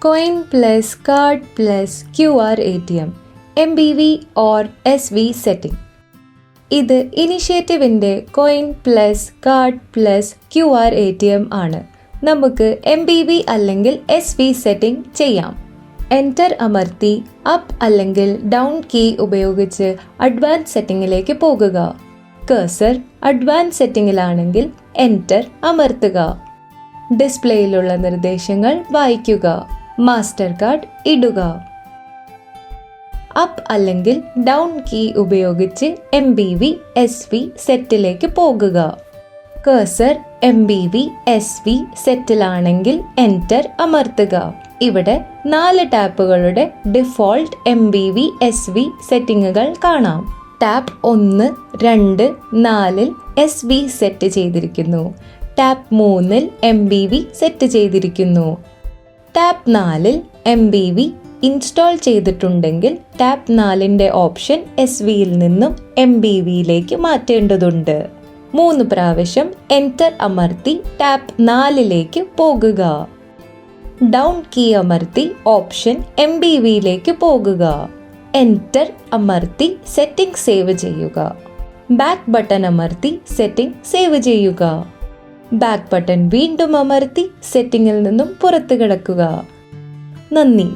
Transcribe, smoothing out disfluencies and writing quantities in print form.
Coin plus card plus QR ATM MBV or SV setting. ഇത് ഇനിഷ്യേറ്റീവിൻ്റെ coin plus card plus QR ATM ആണ്. നമുക്ക് MBV അല്ലെങ്കിൽ SV setting ചെയ്യാം. Enter അമർത്തി അപ്പ് അല്ലെങ്കിൽ ഡൗൺ കീ ഉപയോഗിച്ച് അഡ്വാൻസ് സെറ്റിംഗിലേക്ക് പോകുക. കഴ്സർ അഡ്വാൻസ് സെറ്റിംഗിലാണെങ്കിൽ എൻ്റർ അമർത്തുക. ഡിസ്പ്ലേയിലുള്ള നിർദ്ദേശങ്ങൾ വായിക്കുക. മാസ്റ്റർ കാർഡ് ഇടുക. അപ്പ് അല്ലെങ്കിൽ ഡൗൺ കീ ഉപയോഗിച്ച് MBV SV സെറ്റിലേക്ക് പോകുക. കഴ്സർ MBV SV സെറ്റിലാണെങ്കിൽ എൻ്റർ അമർത്തുക. ഇവിടെ 4 ടാപ്പുകളുടെ ഡിഫോൾട്ട് MBV SV സെറ്റിങ്ങുകൾ കാണാം. ടാപ്പ് 1, 2, 4 SV സെറ്റ് ചെയ്തിരിക്കുന്നു. ടാപ്പ് 3 MBV സെറ്റ് ചെയ്തിരിക്കുന്നു. ടാപ്പ് 4 MBV ഇൻസ്റ്റാൾ ചെയ്തിട്ടുണ്ടെങ്കിൽ ടാപ്പ് 4ൻ്റെ ഓപ്ഷൻ SVയിൽ നിന്നും MBVയിലേക്ക് മാറ്റേണ്ടതുണ്ട്. 3 പ്രാവശ്യം എൻ്റർ അമർത്തി ടാപ്പ് 4ലേക്ക് പോകുക. ഡൗൺ കീ അമർത്തി ഓപ്ഷൻ MBVയിലേക്ക് പോകുക. എൻ്റർ അമർത്തി സെറ്റിംഗ് സേവ് ചെയ്യുക. ബാക്ക് ബട്ടൺ അമർത്തി സെറ്റിംഗ് സേവ് ചെയ്യുക. ബാക്ക് ബട്ടൺ വീണ്ടും അമർത്തി സെറ്റിംഗിൽ നിന്നും പുറത്തു കടക്കുക. നന്ദി.